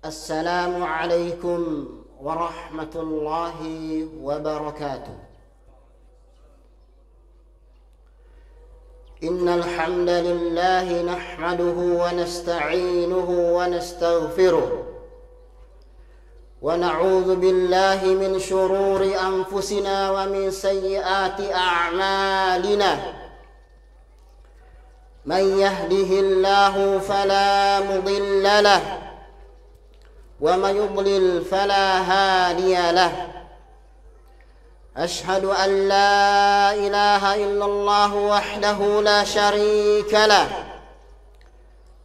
السلام عليكم ورحمة الله وبركاته. إن الحمد لله نحمده ونستعينه ونستغفره ونعوذ بالله من شرور أنفسنا ومن سيئات أعمالنا. من يهده الله فلا مضل له ومن يضلل فلا هادي له. أشهد أن لا إله إلا الله وحده لا شريك له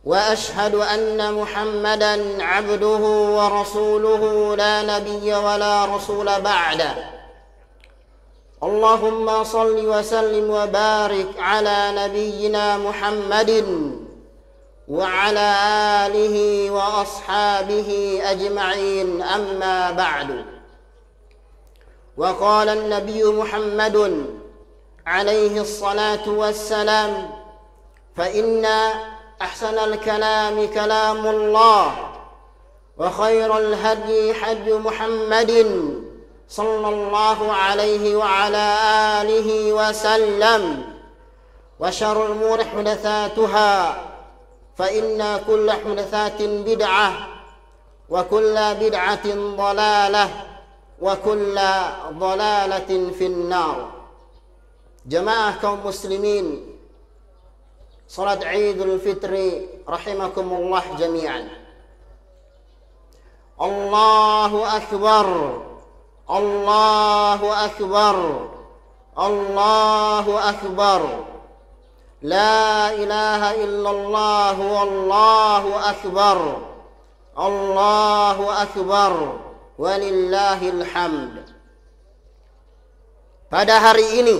وأشهد أن محمدا عبده ورسوله لا نبي ولا رسول بعده. اللهم صل وسلم وبارك على نبينا محمد وعلى آله وأصحابه أجمعين. أما بعد، وقال النبي محمد عليه الصلاة والسلام: فإن أحسن الكلام كلام الله وخير الهدي هدي محمد صلى الله عليه وعلى آله وسلم، وشر الأمور محدثاتها فإن كل محدثات بدعة وكل بدعة ضلالة وكل ضلالة في النار. Jamaah kaum muslimin, salat Idul Fitri rahimakumullah jami'an. Allahu akbar, Allahu akbar, Allahu akbar. La ilaha illallah wallahu akbar, Allahu akbar, walillahil hamd. Pada hari ini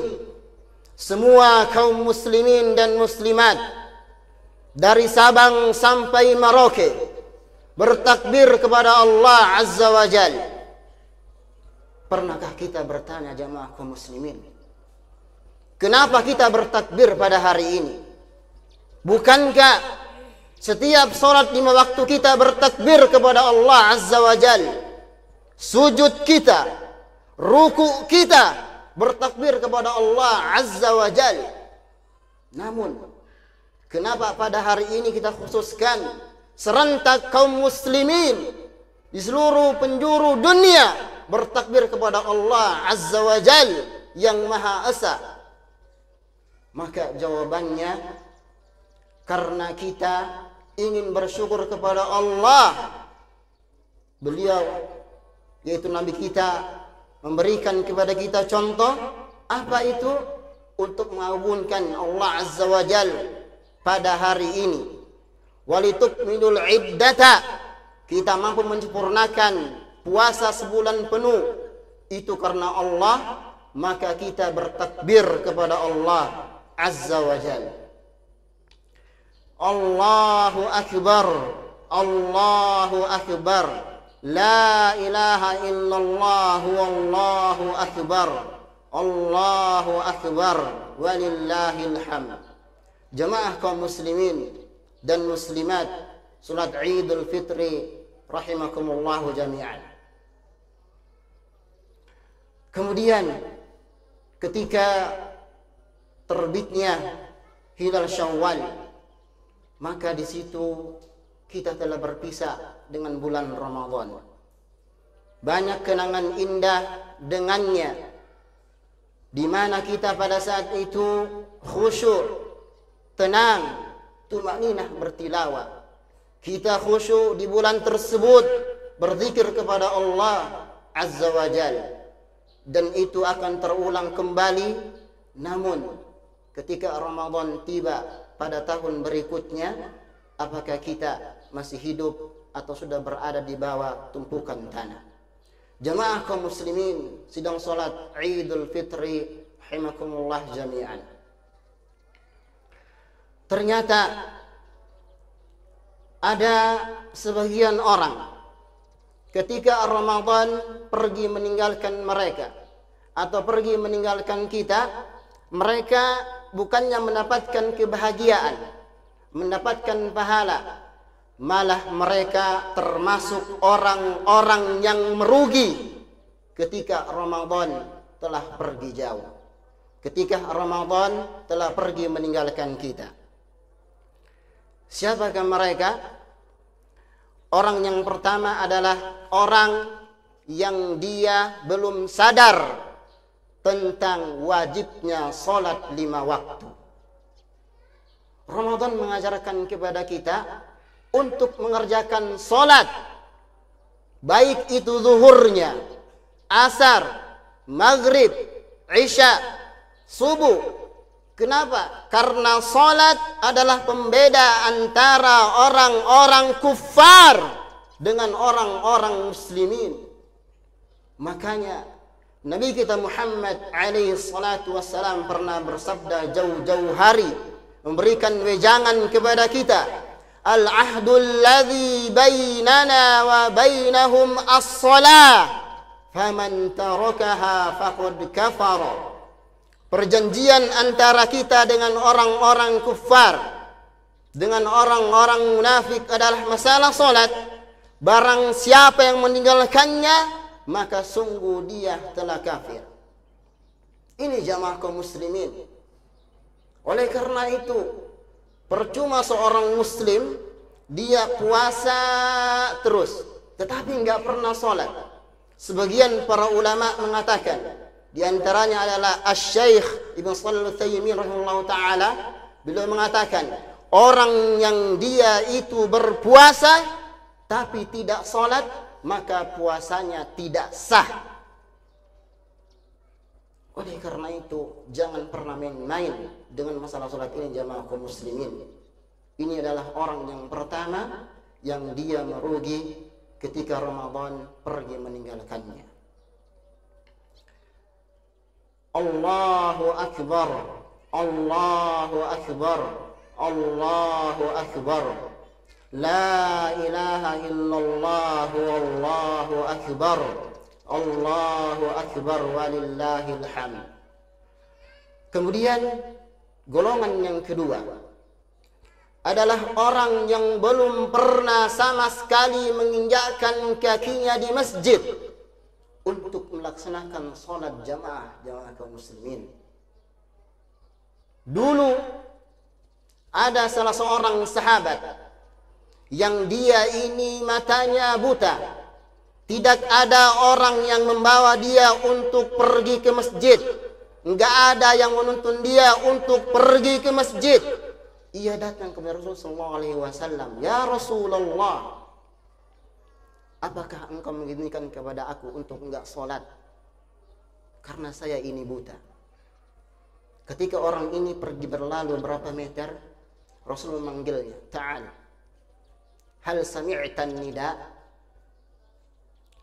semua kaum muslimin dan muslimat dari Sabang sampai Merauke bertakbir kepada Allah Azza wa Jal. Pernahkah kita bertanya, jamaah kaum muslimin, kenapa kita bertakbir pada hari ini? Bukankah setiap sholat 5 waktu kita bertakbir kepada Allah Azza wa Jal? Sujud kita, ruku kita bertakbir kepada Allah Azza wa Jal. Namun, kenapa pada hari ini kita khususkan serentak kaum muslimin di seluruh penjuru dunia bertakbir kepada Allah Azza wa Jal yang Maha Esa? Maka jawabannya, karena kita ingin bersyukur kepada Allah. Beliau, yaitu Nabi kita, memberikan kepada kita contoh. Apa itu? Untuk mengagungkan Allah Azza wa Jal pada hari ini. Walitukmilul iddata, kita mampu menyempurnakan puasa sebulan penuh. Itu karena Allah, maka kita bertakbir kepada Allah Azza wa Jal. Allahu akbar, Allahu akbar, la ilaha illallah wallahu akbar, Allahu akbar, walillahil hamd. Jamaah kaum muslimin dan muslimat, salat Idul Fitri rahimakumullah jami'an. Kemudian ketika terbitnya hilal Syawal, maka di situ kita telah berpisah dengan bulan Ramadan. Banyak kenangan indah dengannya, di mana kita pada saat itu khusyuk, tenang, tumaninah bertilawah. Kita khusyuk di bulan tersebut, berzikir kepada Allah Azza wa Jalla. Dan itu akan terulang kembali. Namun ketika Ramadan tiba pada tahun berikutnya, apakah kita masih hidup atau sudah berada di bawah tumpukan tanah? Jamaah kaum muslimin sidang salat Idul Fitri rahimakumullah jami'an. Ternyata ada sebagian orang ketika Ramadan pergi meninggalkan mereka atau pergi meninggalkan kita, mereka bukannya mendapatkan kebahagiaan, mendapatkan pahala, malah mereka termasuk orang-orang yang merugi ketika Ramadan telah pergi jauh. Ketika Ramadan telah pergi meninggalkan kita. Siapakah mereka? Orang yang pertama adalah orang yang dia belum sadar tentang wajibnya salat 5 waktu. Ramadan mengajarkan kepada kita untuk mengerjakan salat, baik itu zuhurnya, asar, maghrib, isya, subuh. Kenapa? Karena salat adalah pembeda antara orang-orang kufar dengan orang-orang muslimin. Makanya Nabi kita Muhammad alaihi salatu wassalam pernah bersabda jauh-jauh hari, memberikan wejangan kepada kita, al-ahdul ladzi bainana wa bainahum as-salah faman tarakaha faqad kafara. Perjanjian antara kita dengan orang-orang kufar, dengan orang-orang munafik adalah masalah salat. Barang siapa yang meninggalkannya, maka sungguh dia telah kafir. Ini jamaah kaum muslimin. Oleh karena itu, percuma seorang muslim dia puasa terus, tetapi enggak pernah salat. Sebagian para ulama mengatakan, di antaranya adalah Asy-Syaikh Ibnu Shalih Al-Utsaimin rahimahullahu taala, beliau mengatakan, orang yang dia itu berpuasa tapi tidak salat, maka puasanya tidak sah. Oleh karena itu, jangan pernah main-main dengan masalah salat ini jamaah kaum muslimin. Ini adalah orang yang pertama yang dia merugi ketika Ramadan pergi meninggalkannya. Allahu Akbar, Allahu Akbar, Allahu Akbar. La ilaha illallah, Allahu Akbar, Allahu Akbar, walillahil hamd. Kemudian golongan yang kedua adalah orang yang belum pernah sama sekali menginjakkan kakinya di masjid untuk melaksanakan salat jamaah kaum muslimin. Dulu ada salah seorang sahabat yang dia ini matanya buta. Tidak ada orang yang membawa dia untuk pergi ke masjid. Enggak ada yang menuntun dia untuk pergi ke masjid. Ia datang kepada Rasulullah SAW. Ya Rasulullah, apakah engkau mengizinkan kepada aku untuk enggak sholat? Karena saya ini buta. Ketika orang ini pergi berlalu berapa meter, Rasul memanggilnya. Ta'al, hal sami'tan nida?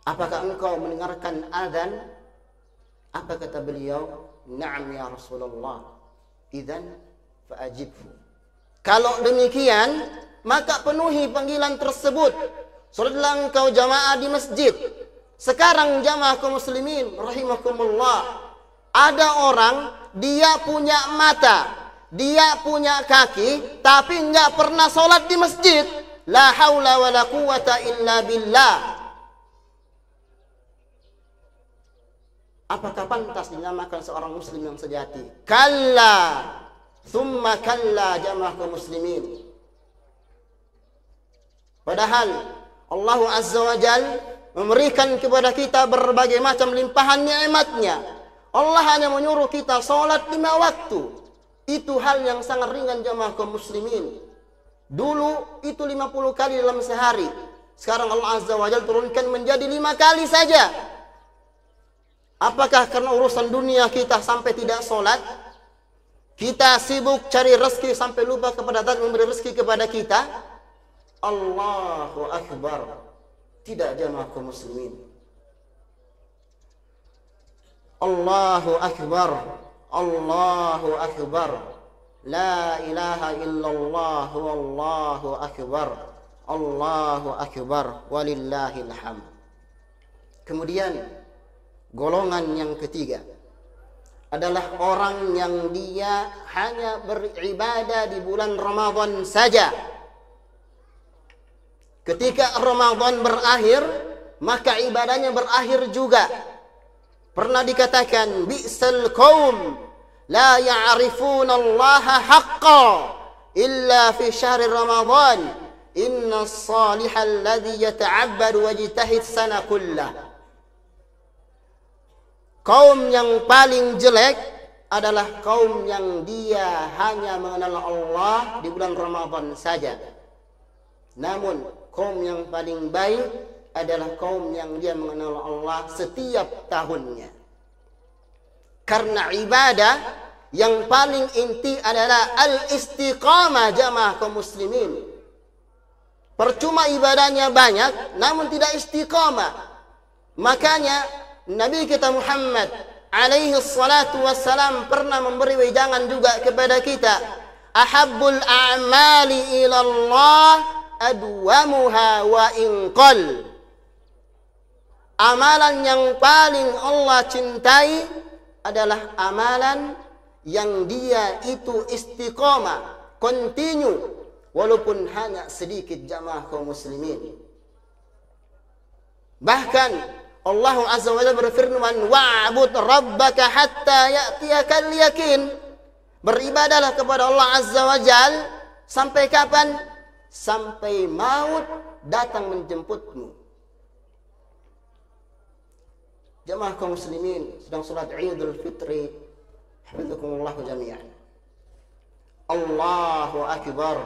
Apakah engkau mendengarkan azan? Apa kata beliau? Na'am ya Rasulullah. Idzan fa'ajibhu. Kalau demikian, maka penuhi panggilan tersebut. Salatlah engkau jamaah di masjid. Sekarang jamaah kaum muslimin rahimakumullah, ada orang dia punya mata, dia punya kaki, tapi enggak pernah salat di masjid. La haula wala quwata illa billah. Apakah pantas dinamakan seorang muslim yang sejati? Kalla, thumma kalla jamaah kaum muslimin. Padahal Allah Azza wa Jal memberikan kepada kita berbagai macam limpahan nikmatnya. Allah hanya menyuruh kita salat 5 waktu. Itu hal yang sangat ringan jamaah kaum muslimin. Dulu itu 50 kali dalam sehari. Sekarang Allah Azza wa Jal turunkan menjadi 5 kali saja. Apakah karena urusan dunia kita sampai tidak salat? Kita sibuk cari rezeki sampai lupa kepada Zat memberi rezeki kepada kita? Allahu Akbar. Tidak jamaah kaum muslimin. Allahu Akbar, Allahu Akbar. La ilaha illallah, wallahu akbar, Allahu Akbar, walillahil hamd. Kemudian golongan yang ketiga adalah orang yang dia hanya beribadah di bulan Ramadan saja. Ketika Ramadan berakhir, maka ibadahnya berakhir juga. Pernah dikatakan, bi'sal qaum la ya'rifuna Allah haqqa illa fi syahri Ramadan. Inna as-salihal ladzi yata'abbadu wa yajtahid sana kullah. Kaum yang paling jelek adalah kaum yang dia hanya mengenal Allah di bulan Ramadan saja. Namun kaum yang paling baik adalah kaum yang dia mengenal Allah setiap tahunnya. Karena ibadah yang paling inti adalah al-istiqamah jamaah kaum muslimin. Percuma ibadahnya banyak namun tidak istiqamah. Makanya Nabi kita Muhammad alaihi salatu wassalam pernah memberi wejangan juga kepada kita. Ahabbul a'mali ilallah adwamuha wa inqal. Amalan yang paling Allah cintai adalah amalan yang dia itu istiqamah, continue, walaupun hanya sedikit jamaah kaum muslimin. Bahkan Allah Azza wa Jalla berfirman, wa'bud rabbaka hatta ya'tiyakal yakin. Beribadahlah kepada Allah Azza wa Jalla sampai kapan? Sampai maut datang menjemputmu. Jamaah kaum muslimin sedang salat Idul Fitri, hafizakumullah jami'an. Allahu akbar,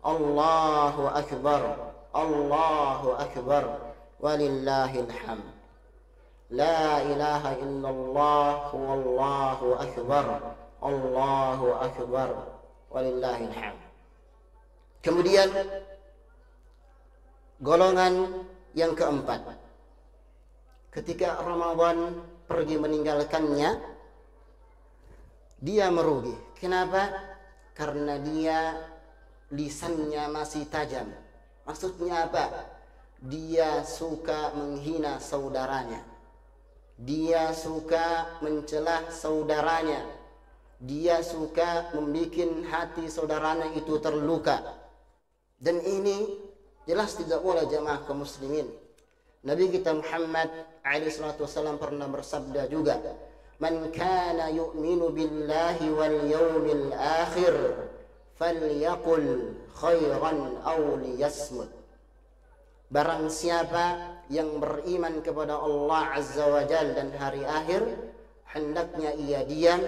Allahu akbar, Allahu akbar, walillahil hamd. La ilaha illallah, wallahu akbar, Allahu akbar, walillahil hamd. Kemudian golongan yang keempat, ketika Ramadan pergi meninggalkannya, dia merugi. Kenapa? Karena dia lisannya masih tajam. Maksudnya apa? Dia suka menghina saudaranya. Dia suka mencelah saudaranya. Dia suka membuat hati saudaranya itu terluka. Dan ini jelas tidak boleh jamaah kaum muslimin. Nabi kita Muhammad alaihi salatu wasallam pernah bersabda juga, man kana yu'minu billahi wal yawmil akhir falyaqul khairan aw liyasmut. Barang siapa yang beriman kepada Allah Azza wa Jalla dan hari akhir, hendaknya ia diam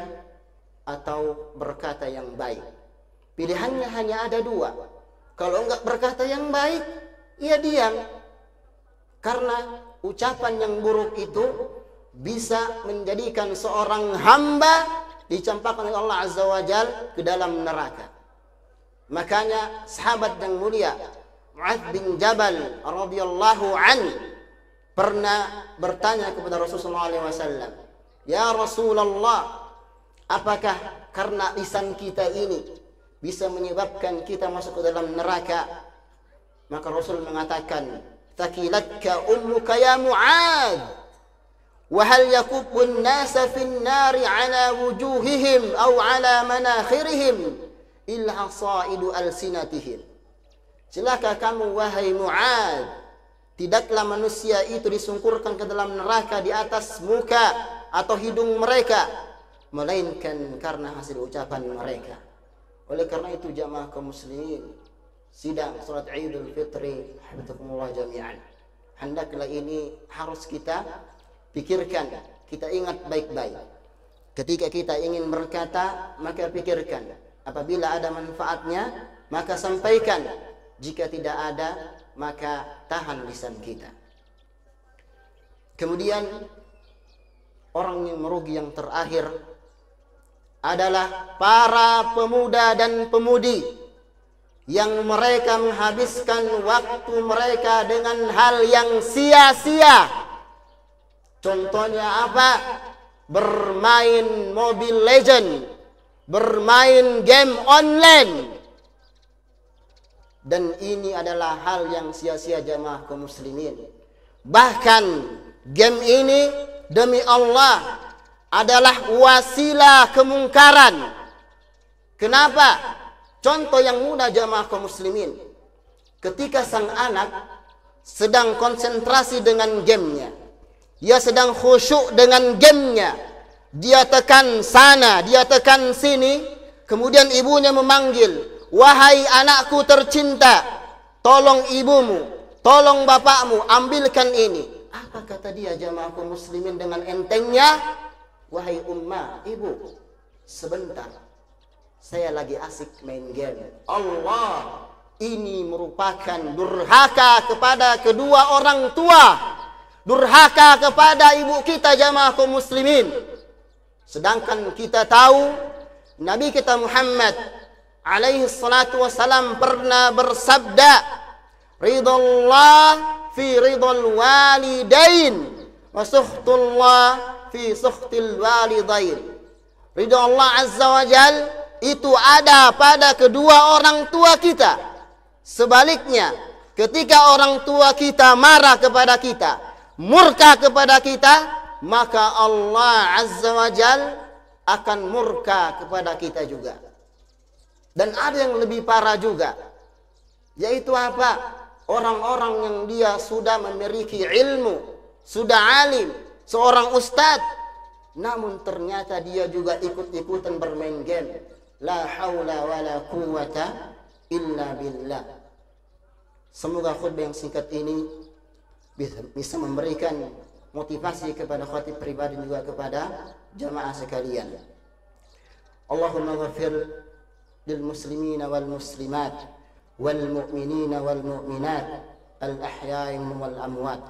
atau berkata yang baik. Pilihannya hanya ada dua. Kalau enggak berkata yang baik, ia diam. Karena ucapan yang buruk itu bisa menjadikan seorang hamba dicampakkan oleh Allah Azza wa Jalla ke dalam neraka. Makanya sahabat yang mulia Mu'adz bin Jabal radhiyallahu an pernah bertanya kepada Rasulullah SAW, ya Rasulullah, apakah karena lisan kita ini bisa menyebabkan kita masuk ke dalam neraka? Maka Rasul mengatakan, takilatka ummuka ya Mu'adz, wa hal yakubbun nasa fin nari ala wujuhihim aw ala manakhirihim illa sa'idu alsinatihim. Celaka kamu wahai Mu'adz, tidaklah manusia itu disungkurkan ke dalam neraka di atas muka atau hidung mereka, melainkan karena hasil ucapan mereka. Oleh karena itu jamaah kaum muslimin, sidang salat Idul Fitri, hafizakumullah jami'an, hendaklah ini harus kita pikirkan, kita ingat baik-baik. Ketika kita ingin berkata, maka pikirkan. Apabila ada manfaatnya, maka sampaikan. Jika tidak ada, maka tahan lisan kita. Kemudian orang yang merugi yang terakhir adalah para pemuda dan pemudi yang mereka menghabiskan waktu mereka dengan hal yang sia-sia. Contohnya apa? Bermain Mobile Legend, bermain game online. Dan ini adalah hal yang sia-sia jamaah kaum muslimin. Bahkan game ini demi Allah adalah wasilah kemungkaran. Kenapa? Contoh yang mudah jamaah kaum muslimin. ketika sang anak sedang konsentrasi dengan gamenya, dia sedang khusyuk dengan gamenya, dia tekan sana, dia tekan sini, kemudian ibunya memanggil, wahai anakku tercinta, tolong ibumu, tolong bapakmu, ambilkan ini. Apa kata dia jamaah kaum muslimin dengan entengnya? Wahai ummah, ibu, sebentar, saya lagi asik main game. Allah, ini merupakan durhaka kepada kedua orang tua, durhaka kepada ibu kita jamaah kaum muslimin. Sedangkan kita tahu Nabi kita Muhammad alaihi salatu wassalam pernah bersabda, ridallah fi ridal walidain wa sukhtullah fi sukhtil walidain. Ridha Allah azza wa jal itu ada pada kedua orang tua kita. Sebaliknya, ketika orang tua kita marah kepada kita, murka kepada kita, maka Allah azza wa jal akan murka kepada kita juga. Dan ada yang lebih parah juga, yaitu apa? Orang-orang yang dia sudah memiliki ilmu, sudah alim, seorang ustadz, namun ternyata dia juga ikut-ikutan bermain game. La haula wa la quwwata illa billah. Semoga khutbah yang singkat ini bisa memberikan motivasi kepada khatib pribadi dan juga kepada jamaah sekalian. Allahumma ghafir lil muslimina wal muslimat wal mu'minina wal mu'minat al ahya'i wal amwat.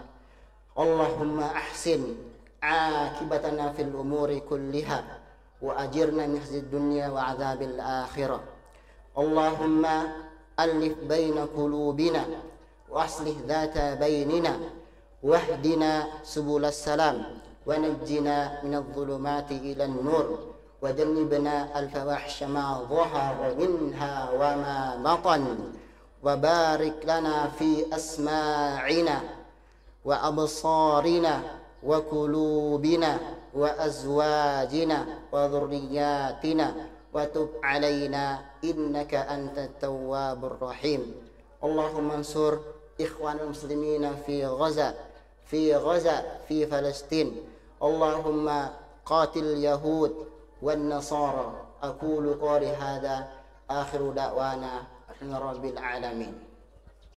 Allahumma ahsin akibatana fil umuri kulliha wa ajirna min khizid dunya wa adzabil akhirah. Allahumma alif baina qulubina wa aslih dhata bainina wahdina subulas salam wa najjina minadh dhulumati ilan nur wa jannibna al fawahisha ma dhahara minha wa ma batan wa barik lana fi asma'ina wa absarina wa qulubina wa azwajina wa dhurriyyatina wa tub alaina innaka antat tawwabur rahim. Allahumma ansur ikhwanal muslimina fi Gaza fi Palestin. Allahumma qatil yahud wan nasara. Aqulu qali hadha akhiru da'wana rabbil alamin.